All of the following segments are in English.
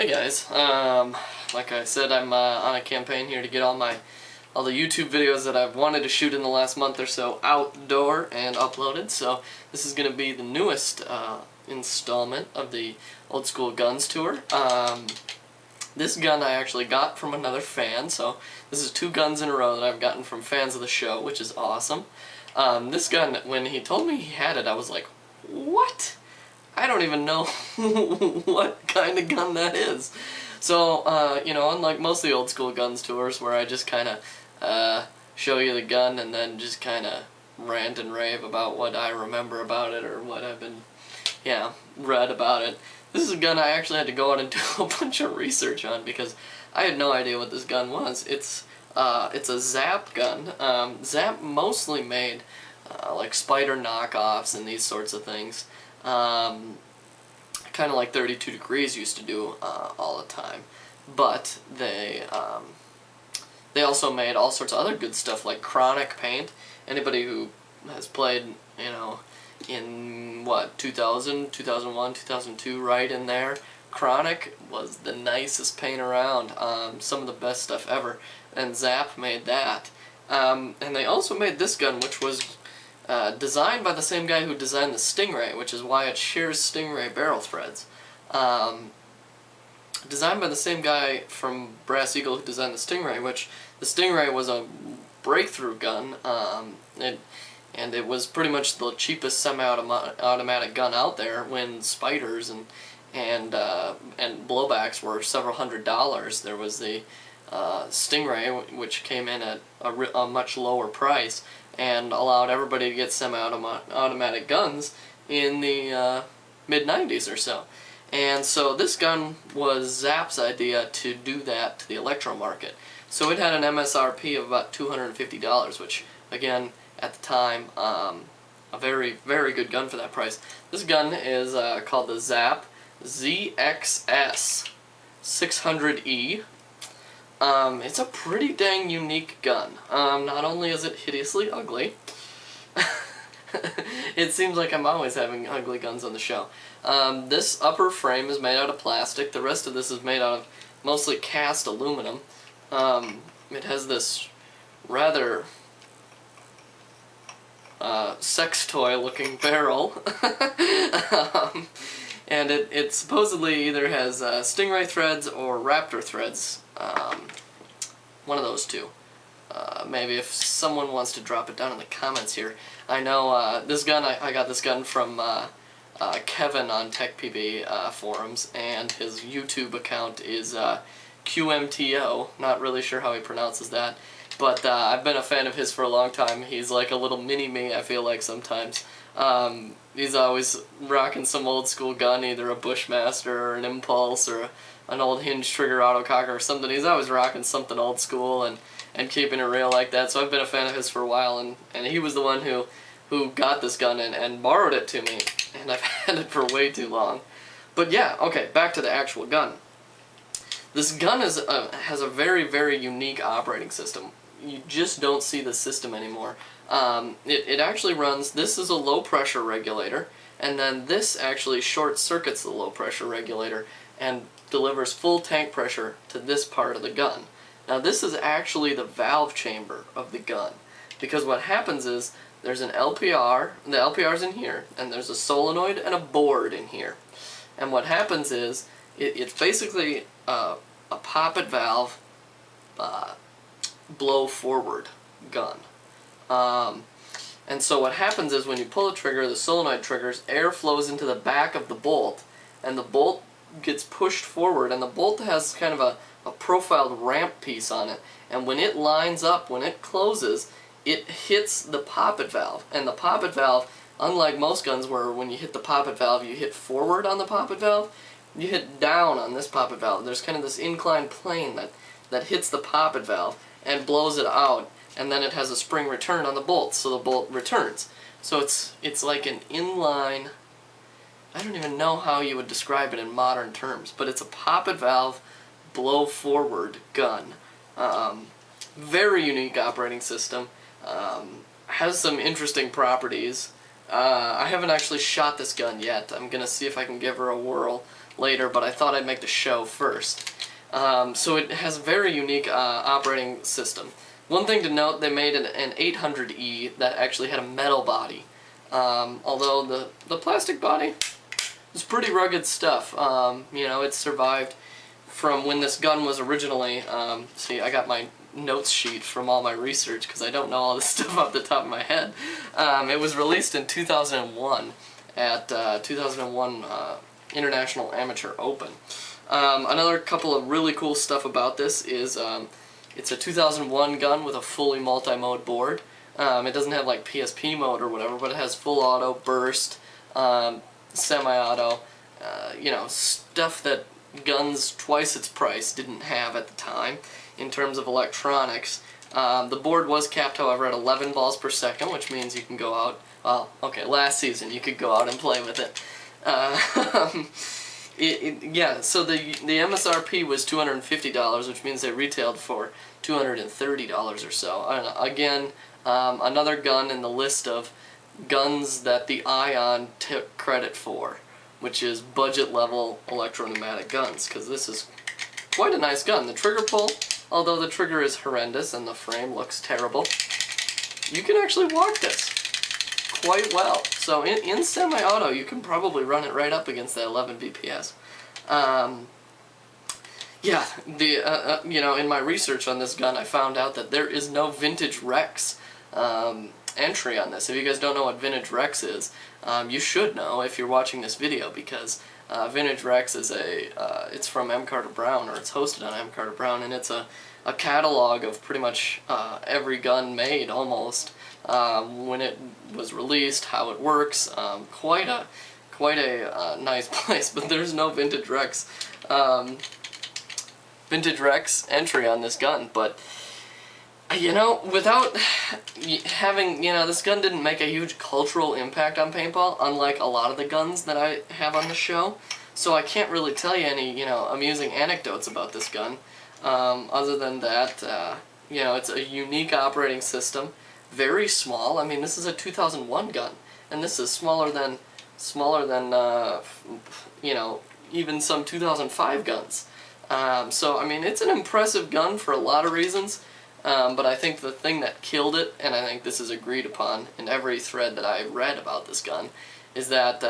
Hey guys, like I said, I'm on a campaign here to get all the YouTube videos that I've wanted to shoot in the last month or so outdoor and uploaded. So this is going to be the newest installment of the Old School Guns tour. This gun I actually got from another fan, so this is 2 guns in a row that I've gotten from fans of the show, which is awesome. This gun, when he told me he had it, I was like, what? I don't even know what kind of gun that is. So, you know, unlike most of the Old School Guns tours where I just kind of show you the gun and then just kind of rant and rave about what I remember about it or what I've been, read about it. This is a gun I actually had to go out and do a bunch of research on because I had no idea what this gun was. It's a ZAP gun. ZAP mostly made like Spider knockoffs and these sorts of things. Kind of like 32 Degrees used to do all the time, but they also made all sorts of other good stuff like Chronic paint. Anybody who has played, you know, in what, 2000, 2001, 2002, right in there, Chronic was the nicest paint around. Some of the best stuff ever, and ZAP made that. And they also made this gun, which was designed by the same guy who designed the Stingray, which is why it shares Stingray barrel threads. Designed by the same guy from Brass Eagle who designed the Stingray, which the Stingray was a breakthrough gun, and it was pretty much the cheapest semi-automatic gun out there when Spiders and blowbacks were several $100s. There was the Stingray, which came in at a much lower price and allowed everybody to get semi-automatic guns in the mid-90s or so. And so this gun was ZAP's idea to do that to the electro market. So it had an MSRP of about $250, which, again, at the time, a very, very good gun for that price. This gun is called the ZAP ZXS 600E. It's a pretty dang unique gun. Not only is it hideously ugly, it seems like I'm always having ugly guns on the show. This upper frame is made out of plastic. The rest of this is made out of mostly cast aluminum. It has this rather sex toy looking barrel. And it supposedly either has Stingray threads or Raptor threads. One of those two. Maybe if someone wants to drop it down in the comments here. I know this gun, I got this gun from Kevin on TechPB forums, and his YouTube account is QMTO. Not really sure how he pronounces that, but I've been a fan of his for a long time. He's like a little mini-me, I feel like sometimes. He's always rocking some old school gun, either a Bushmaster or an Impulse or an old hinge trigger autococker or something. He's always rocking something old school and keeping it real like that. So I've been a fan of his for a while, and he was the one who got this gun and borrowed it to me, and I've had it for way too long. But yeah, okay, back to the actual gun. This gun has a very, very unique operating system. You just don't see the system anymore. It actually runs, this is a low pressure regulator, and then this actually short circuits the low pressure regulator and delivers full tank pressure to this part of the gun. Now this is actually the valve chamber of the gun, because what happens is there's an LPR, the LPR's in here, and there's a solenoid and a board in here. And what happens is it's basically a poppet valve blow forward gun. And so what happens is when you pull the trigger, the solenoid triggers, air flows into the back of the bolt, and the bolt gets pushed forward, and the bolt has kind of a profiled ramp piece on it, and when it lines up, when it closes, it hits the poppet valve. And the poppet valve, unlike most guns where when you hit the poppet valve you hit forward on the poppet valve, you hit down on this poppet valve. There's kind of this inclined plane that hits the poppet valve and blows it out, and then it has a spring return on the bolt, so the bolt returns. So it's like an inline, I don't even know how you would describe it in modern terms, but it's a poppet valve blow forward gun. Very unique operating system. Has some interesting properties. I haven't actually shot this gun yet. I'm gonna see if I can give her a whirl later, but I thought I'd make the show first. So it has a very unique operating system. One thing to note, they made an 800E that actually had a metal body. Although the plastic body is pretty rugged stuff. You know, it survived from when this gun was originally, see, I got my notes sheet from all my research because I don't know all this stuff off the top of my head. It was released in 2001 at 2001 International Amateur Open. Another couple of really cool stuff about this is it's a 2001 gun with a fully multi-mode board. It doesn't have like PSP mode or whatever, but it has full auto, burst, semi-auto, you know, stuff that guns twice its price didn't have at the time in terms of electronics. The board was capped, however, at 11 balls per second, which means you can go out, well, okay, last season you could go out and play with it. Yeah, so the MSRP was $250, which means they retailed for $230 or so. Again, another gun in the list of guns that the Ion took credit for, which is budget-level electro-pneumatic guns, because this is quite a nice gun. The trigger pull, although the trigger is horrendous and the frame looks terrible, you can actually walk this quite well. So in semi-auto, you can probably run it right up against that 11 BPS. Yeah, you know, in my research on this gun, I found out that there is no Vintage Rex entry on this. If you guys don't know what Vintage Rex is, you should know if you're watching this video, because Vintage Rex is it's from M. Carter Brown, or it's hosted on M. Carter Brown, and it's a catalog of pretty much every gun made, almost, when it was released, how it works. Quite a nice place, but there's no Vintage Rex entry on this gun. But you know, without having, you know, this gun didn't make a huge cultural impact on paintball, unlike a lot of the guns that I have on the show. So I can't really tell you any, you know, amusing anecdotes about this gun. Other than that, you know, it's a unique operating system, very small. I mean, this is a 2001 gun, and this is smaller than you know, even some 2005 guns. So I mean, it's an impressive gun for a lot of reasons. But I think the thing that killed it, and I think this is agreed upon in every thread that I read about this gun, is that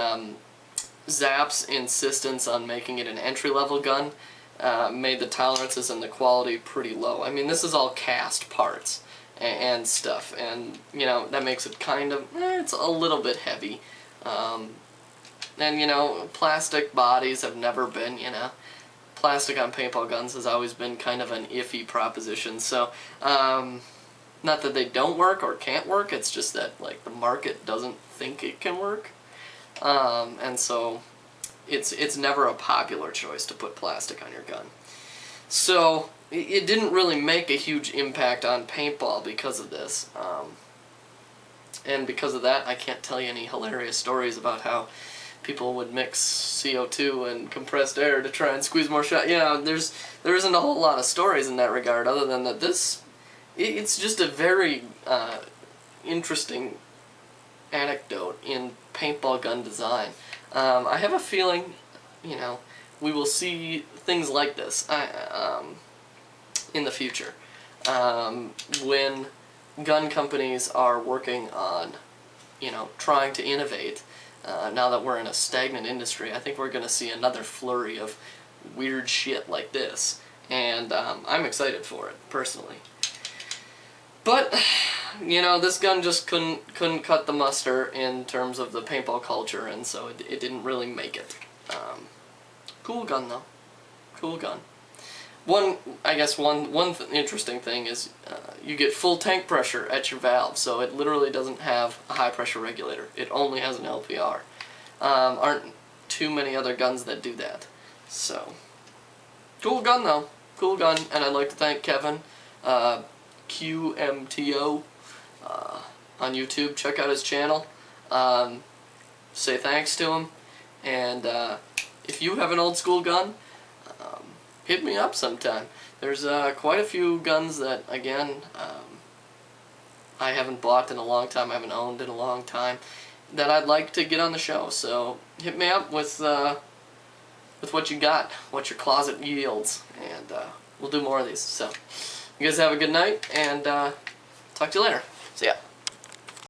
ZAP's insistence on making it an entry-level gun made the tolerances and the quality pretty low. I mean, this is all cast parts and stuff, and you know, that makes it kind of, it's a little bit heavy. And you know, plastic bodies have never been, you know, plastic on paintball guns has always been kind of an iffy proposition. So, not that they don't work or can't work, it's just that, like, the market doesn't think it can work. And so, it's never a popular choice to put plastic on your gun. So, it didn't really make a huge impact on paintball because of this. And because of that, I can't tell you any hilarious stories about how people would mix CO2 and compressed air to try and squeeze more shot. You know, there isn't a whole lot of stories in that regard, other than that it's just a very interesting anecdote in paintball gun design. I have a feeling, you know, we will see things like this in the future, when gun companies are working on, you know, trying to innovate. Now that we're in a stagnant industry, I think we're going to see another flurry of weird shit like this, and I'm excited for it, personally. But, you know, this gun just couldn't cut the muster in terms of the paintball culture, and so it didn't really make it. Cool gun, though. Cool gun. I guess one interesting thing is you get full tank pressure at your valve, so it literally doesn't have a high pressure regulator. It only has an LPR. Aren't too many other guns that do that. So, cool gun though. Cool gun, and I'd like to thank Kevin, QMTO, on YouTube. Check out his channel. Say thanks to him, and if you have an old school gun, hit me up sometime. There's quite a few guns that, again, I haven't bought in a long time, I haven't owned in a long time, that I'd like to get on the show. So hit me up with with what you got, what your closet yields, and we'll do more of these. So you guys have a good night, and talk to you later. See ya.